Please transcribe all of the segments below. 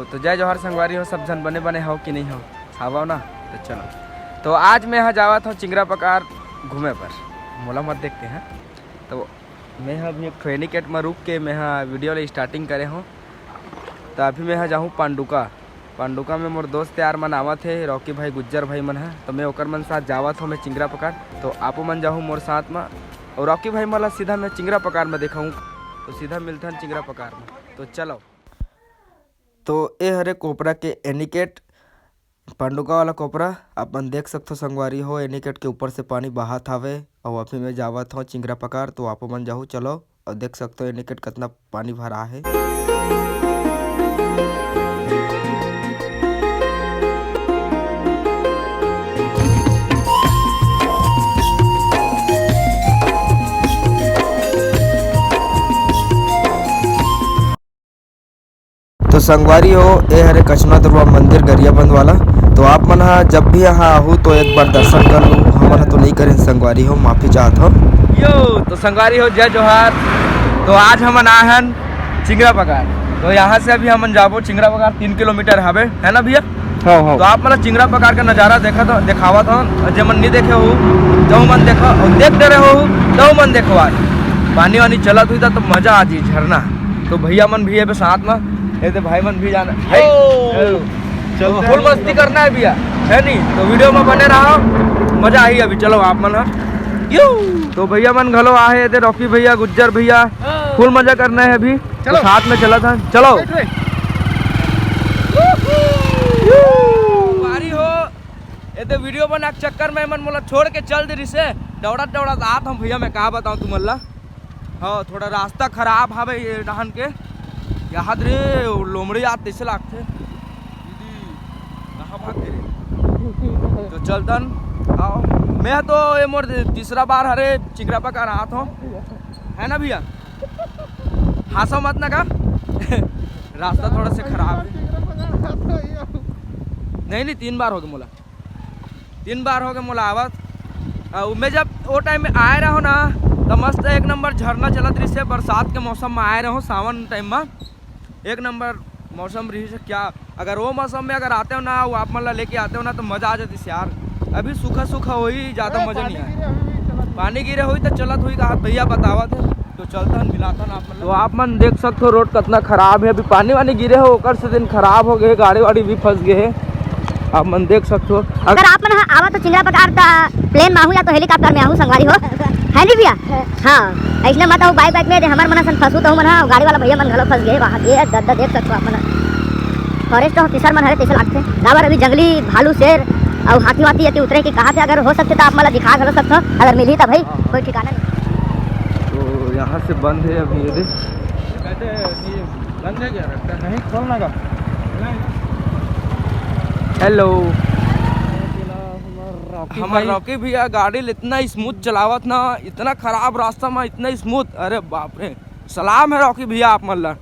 तो जय जवाहर संगवारी हो, सब जन बने बने हो कि नहीं हो, हवा ना। तो चलो, तो आज मैं यहाँ जावा था चिंगरा पकार घूमे पर, मोला मत देखते हैं। तो मैं अभी एक ट्रेनिंग केट में रुक के मैं यहाँ वीडियो ले स्टार्टिंग करे हूँ। तो अभी मैं यहाँ जाऊँ पांडुका में मोर दोस्त यार मन आवत है, रॉकी भाई गुज्जर भाई मन है। तो मैं ओकर मन साथ जावत हूँ मैं चिंगरा पकार। तो आप मन जाऊँ मोर साथ में, और रॉकी भाई मला सीधा मैं चिंगरा पकार में देखाऊँ, तो सीधा मिलता है चिंगरा पकार में। तो चलो, तो ये हरे कोपरा के एनिकेट पांडुका वाला कोपरा अपन देख सकते हो संगवारी हो। एनिकेट के ऊपर से पानी बहात हवे और अभी मैं जावत हूँ चिंगरा पकार। तो आप मन जाऊँ, चलो और देख सकते हो एनिकेट कितना पानी भरा है। तो संगवारी हो ये हरे कचना दुर्वा मंदिर गरियाबंद वाला। तो आप मन जब भी यहाँ आहू तो एक बार दर्शन कर लूँ। हमन तो नहीं करें संगवारी हो, माफ़ी चाहत हो यो। तो संगवारी हो जय जोहार। तो आज हमन आए हैं चिंगरा पकार। तो यहाँ से अभी हमन जाबो चिंगरा पकार 3 किलोमीटर हवे, है ना भैया? हाँ। तो आप मन चिंगरा पकार का नज़ारा देखा तो दिखावा था, जो मन नहीं देखे हो तो मन देखो, और देख दे रहे हो तो मन देखो। आज पानी वानी चलत हुई था तो मजा आ जी झरना। तो भैया मन भी है साथ में, तो भाई मन भी जाना, चलो फुल मस्ती करना है भैया, है नहीं? तो वीडियो में बने रहो, मजा आई अभी। चलो आप मन तो भैया मन घलो आए थे, रॉकी भैया गुज्जर भैया, फुल मजा करना है अभी। तो साथ में चला था, चलो बारी हो। ये तो वीडियो बना के चक्कर में मन मोला छोड़ के चल दे से दौड़त आत हम भैया। मैं कहा बताऊँ तुम मल्ला, हाँ थोड़ा रास्ता खराब हवे ये डहन के, याद रे लोमड़ी आते से लागते दीदी कहाँ भाग गए। तो चलतन आओ, मैं तो ये मोर तीसरा बार हरे चिंगरा पकार आत हूँ, है ना भैया? हासो मत ना का रास्ता थोड़ा से खराब है। नहीं 3 बार हो गए मोला, 3 बार हो गए मोला आवत। मैं जब वो टाइम में आए रहो ना तो मस्त एक नंबर झरना चलत रही से। बरसात के मौसम में आए रहो, सावन टाइम में एक नंबर मौसम रही से। क्या अगर वो मौसम में अगर आते हो ना, वो आप मतलब लेके आते हो ना, तो मज़ा आ जाती यार। अभी सूखा हो ही ज़्यादा मज़ा नहीं आया। पानी गिरे हुई तो चलत हुई कहा भैया बतावा थे। तो चलता मिलाता ना आप मतलब। तो आप मन देख सकते हो रोड कितना खराब है। अभी पानी वानी गिरे हो ओकर से दिन खराब हो गए, गाड़ी वाड़ी भी फंस गए हैं, आप मन देख सकते हो। अगर आप मन आवा तो चिंगरा पकार प्लेन में आहू या तो हेलीकॉप्टर में आहू संगवारी हो, है नहीं भैया? हाँ ऐसे मत आओ बाइक में हमारे मन सन फंसू तो मन गाड़ी वाला भैया मन घलो फंस गए वहाँ। ये दर्द देख सकते हो आप मन। फॉरेस्ट ऑफिसर मन हरे तैसे लागते दावर। अभी जंगली भालू शेर और हाथी वाथी ये उतरे के कहा थे, अगर हो सकते तो आप मतलब दिखा घलो सकते हो, अगर मिली तो भाई कोई ठिकाना नहीं। तो यहाँ से बंद है अभी, ये बंद है क्या? रखता नहीं खोलना का। हेलो हमारे रॉकी भैया गाड़ी इतना स्मूथ चलावत ना, इतना खराब रास्ता में इतना स्मूथ, अरे बाप रे सलाम है रॉकी भैया आप मतलब।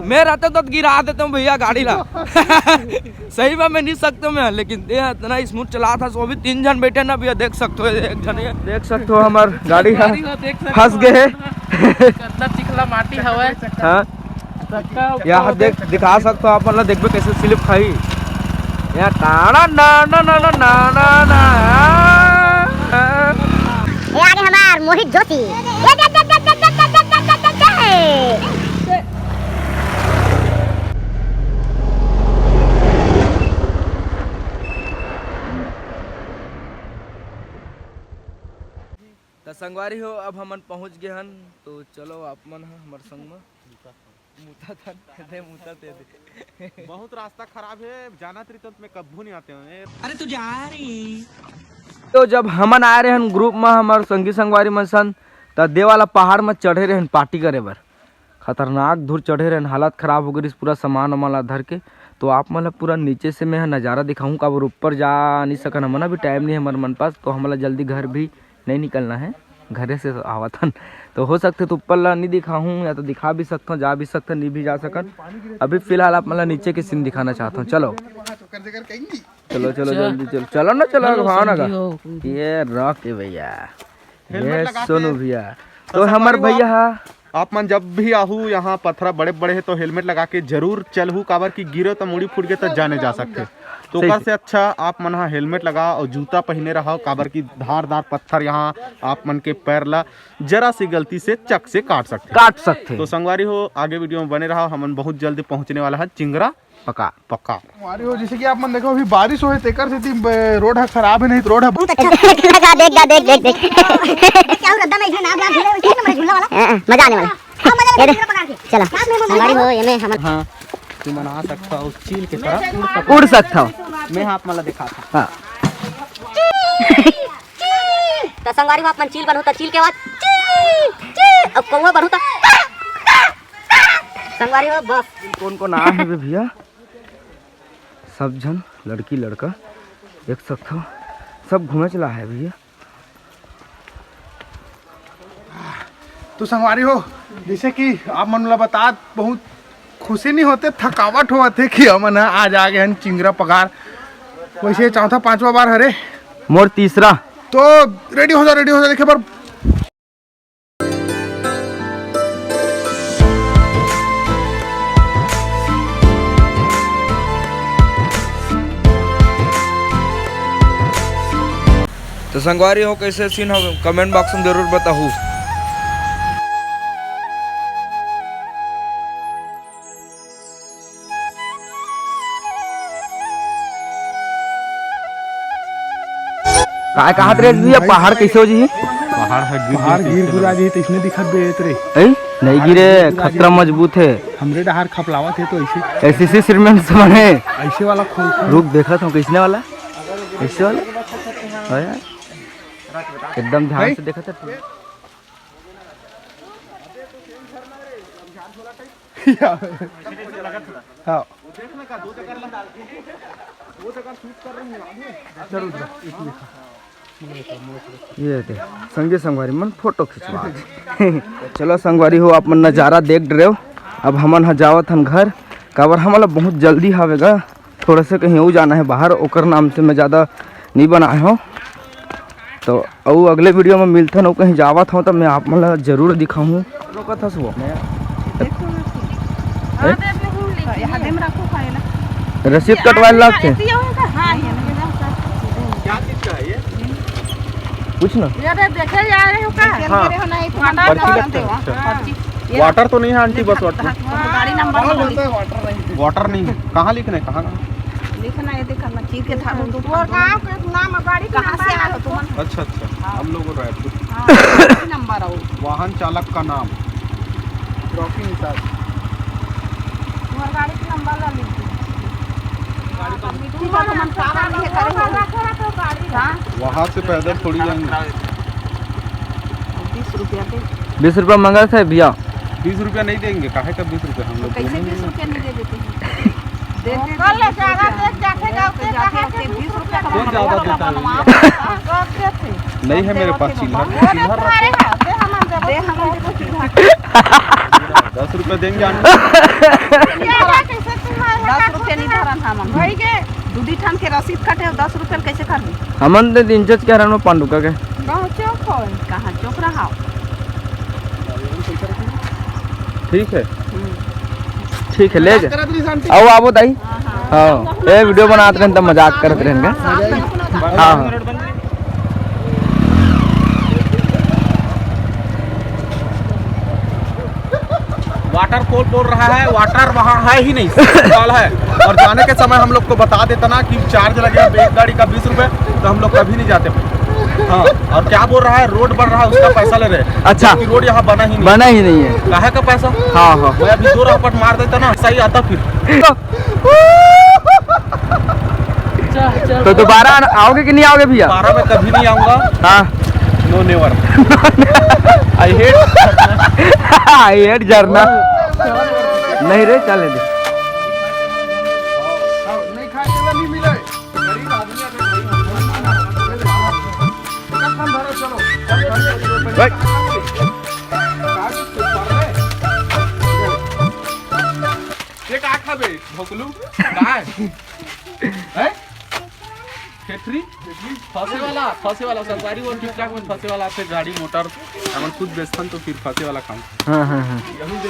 मैं रहता तो गिरा देता हूँ भैया गाड़ी ला सही में मैं नहीं सकता मैं, लेकिन इतना स्मूथ चला था। वो भी 3 जन बैठे ना भैया, देख सकते हो एक जन देख सकते हो हमार गाड़ी फंस गए चिखला माटी हवा। हाँ यहाँ दिखा सकते हो आप मतलब, देखो कैसे स्लिप खाई यहाँ टाना ना ना ना ना ना ना ना। आगे हमार मोहित जोशी। तो संगवारी हो अब हमन पहुंच गए हन। तो चलो आप मन हमार संग में बहुत रास्ता खराब है, जाना तो मैं कब्बू नहीं आते हैं। अरे तू जा रही। तो जब हमन आए रहे ग्रुप में हमार संगी संगवारी मन सन, तो देवाला पहाड़ में चढ़े रहे पार्टी करे बर। खतरनाक धूर चढ़े रहे, हालत खराब हो गई पूरा सामान वामान धर के। तो आप मतलब पूरा नीचे से मैं नज़ारा दिखाऊँ का, और ऊपर जा नहीं सकन, हमारा भी टाइम नहीं है हमारे मन पास। तो हमारा जल्दी घर भी नहीं निकलना है, घरे से आवतन। तो हो सकते तो ऊपर ला नहीं दिखाऊँ, या तो दिखा भी सकता हूँ, जा भी सकता नहीं भी जा सकन। अभी फिलहाल आप मतलब नीचे के सीन दिखाना चाहता हूँ। चलो चलो चलो जल्दी चलो, चलो ना चलो भावना का। ये रॉकी भैया, ये सोनू भैया, तो हमारे भैया आप मन जब भी आहू यहाँ पत्थरा बड़े बड़े है तो हेलमेट लगा के जरूर चलहू, काबर की गिरो तो मुड़ी फूट के तो जाने जा सकते। तो ओकर से अच्छा आप मन हाँ हेलमेट लगा और जूता पहने रहो, काबर की धारदार पत्थर यहाँ आप मन के पैर ला जरा सी गलती से चक से काट सकते। तो संगवारी हो आगे वीडियो में बने रहो, हम बहुत जल्दी पहुँचने वाला है चिंगरा पका हमारी हो जैसे कि आप मन देखो अभी बारिश होए तेकर से रोड है खराब है, नहीं तो रोड है बहुत अच्छा लगा। देख क्या रद्दा में इसमें नाम नाम खेले उसके नंबर झूलने वाला मजा आने वाला। हां मजा ले पकड़ के चला संगवारी हो ये में हम हाँ तू मना सकता हो चील के तरह उड़ सकता हो। मैं हाथ मला दिखा था। हाँ तो संगवारी हो अपन चील बनोता, चील के बाद अब कौवा बनोता संगवारी हो बस। कौन कौन आ है भैया, सब जन लड़की लड़का एक सकता सब घूमे चला है भैया। तो संगवारी हो जैसे कि आप मन ला बता बहुत खुशी नहीं होते, थकावट होते कि हमन आज आ गए हैं चिंगरा पगार। वैसे चौथा पांचवा बार हरे मोर तीसरा। तो रेडी हो जा देखे पर तो संगवारी हो कैसे सीन हो कमेंट बॉक्स में जरूर बताओ। काय कहा रे भैया पहाड़ कैसे हो जी? पहाड़ गिर गिरा जी तो इसने दिखत बे रे नहीं गिरे, खतरा मजबूत है। हमरे डहार खपलावत है तो ऐसे ऐसे सीमेंट से बने ऐसे वाला खोल रुक देखा था किसने वाला ऐसे वाला हाँ यार एकदम ध्यान से देखा था। हाँ ये थे संगे संगवारी मन फोटो खिंचवा चलो संगवारी हो आप मन नज़ारा देख रहे हो। अब हमन ह जावत हन घर, काबर हमला बहुत जल्दी हावेगा, थोड़ा से कहीं और जाना है बाहर, ओकर नाम से मैं ज़्यादा नहीं बनाया हूँ। तो और अगले वीडियो में मिलते हैं, कहीं जावत हूँ तो मैं आप मन जरूर दिखाऊँ। रोका था सुबह रसीद कटवाए लगते कुछ ना वाटर तो नहीं है आंटी, बस वाटर नहीं है। कहाँ लिखना है, कहाँ लिखना है देखना चीज के धार तो गांव के नाम गाड़ी कहां से आ रहे हो तुम? अच्छा हम लोग रायपुर। हां नंबर आओ वाहन चालक का नाम रॉकी निसार तुम्हारी गाड़ी का नंबर ला लीजिए। गाड़ी का मिट्टी का तो मन सारा नहीं करे रखो गाड़ी। हां वहां से पैदल थोड़ी जाएंगे। 20 रुपया दे। 20 रुपया मंगा था भैया। 20 रुपया नहीं देंगे, काहे का 20 रुपया हम लोग कैसे 20 रुपया नहीं दे देते हैं? कल ज्यादा देख जाके गाँव जाके 20 रुपया का नहीं है मेरे पास चिल्हर। 10 रुपया देंगे 10 रुपया नहीं धरन हम भाई के दूधी ठान के रसीद कटे 10 रुपया कैसे कर दी? हमन दे दिन जज के रहनो पांडुका के गाँव चौक हो कहाँ चौक रहा ठीक है ले जा आओ आबो दाई। हाँ ये वीडियो बनाते रहें तब मजाक करते रहेंगे। हाँ वाटर कौन बोल रहा है? वाटर वहाँ है ही नहीं, साल है। और जाने के समय हम लोग को बता देता ना कि चार्ज लगेगा एक गाड़ी का 20 रुपए, तो हम लोग कभी नहीं जाते। हाँ और क्या बोल रहा है, रोड बन रहा है उसका पैसा ले रहे। अच्छा रोड यहाँ बना ही नहीं है, काहे का पैसा? हाँ मैं अभी 2 रपट मार देता ना सही आता फिर। तो दोबारा आओगे कि नहीं आओगे भैया? 12 में कभी नहीं आऊंगा। हाँ नो नेवर। आई हेट झरना नहीं रे चले दे। नहीं खाए नहीं मिले गरीब आदमी ठेठरी फंसे वाला संगवारी वो ठीक ठाक में फंसे वाला फिर गाड़ी मोटर अपन खुद बेचतन तो फिर फंसे वाला काम हाँ हाँ हाँ यहूं दे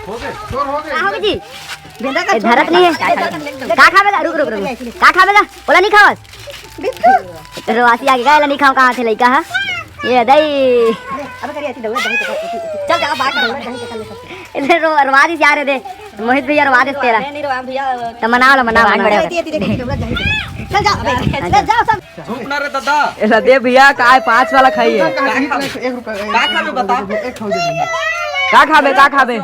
हो गए आओगे जी ए, धरत नहीं है का खावेगा रुक रुक रुक का खावेगा बोला नहीं खावत रवासी आगे गया नहीं खाओ कहाँ थे लइका है ये दही अबे करिए ऐसी दौड़ चल जा बात कर इधर रवादी से आ रहे थे मोहित भैया रवादी से तेरा नहीं रवा भैया तो मनाओ चल जा सब झूठ ना रे दादा ऐसा दे भैया काय 5 वाला खाइए ₹1 का खाबे बता एक खाओ दे का खाबे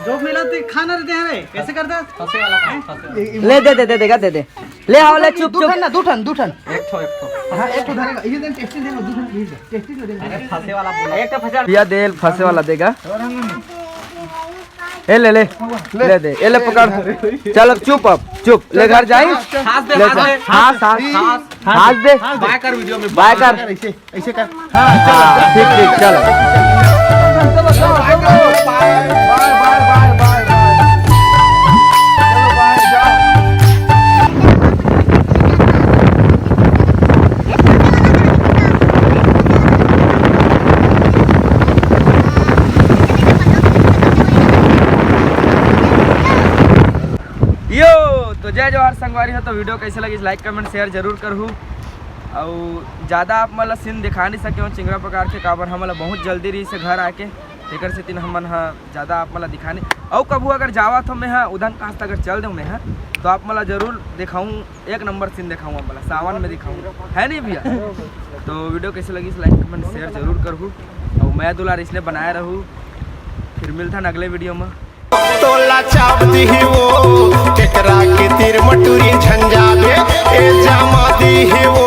जो मिला तो खाना रहते हैं रे कैसे करते हैं फंसे वाला काम फंसे ले दे दे ले आओ ले चुप चुप ना दो ठन एक ठो हां एक तो धरेगा ये दिन टेस्टी देगा दो ठन टेस्टी दे देगा फंसे वाला बोला एक तो फंसा भैया दे फंसे वाला देगा ए ले दे ए ले पकड़ चल चुप अब चुप ले घर जाई हाथ दे बाय कर वीडियो में बाय कर ऐसे कर हाँ ठीक चल बाय चलो बाय जाओ यो तो जय जवाहर संगवारी हो तो वीडियो कैसे लगी लाइक कमेंट शेयर जरूर करहू और ज़्यादा आप मतलब सीन दिखा नहीं सके हो चिंगरा प्रकार के काबर हम बहुत जल्दी रही से घर आके एक से तीन हमन हाँ ज़्यादा आप मतलब दिखाने और कबू अगर जावा तो मैं हाँ उधन काश अगर चल दूँ मैं हाँ तो आप मतलब जरूर दिखाऊँ एक नंबर सीन दिखाऊँ मतलब सावन में दिखाऊँ है नहीं भैया तो वीडियो कैसे लगी लाइक कमेंट शेयर जरूर करूँ और मैं दुलार इसलिए बनाए रहूँ फिर मिलता है अगले वीडियो में तोला चावती ही वो केकरा के तीर मटूरी झंझा दे ए जामा दी ही वो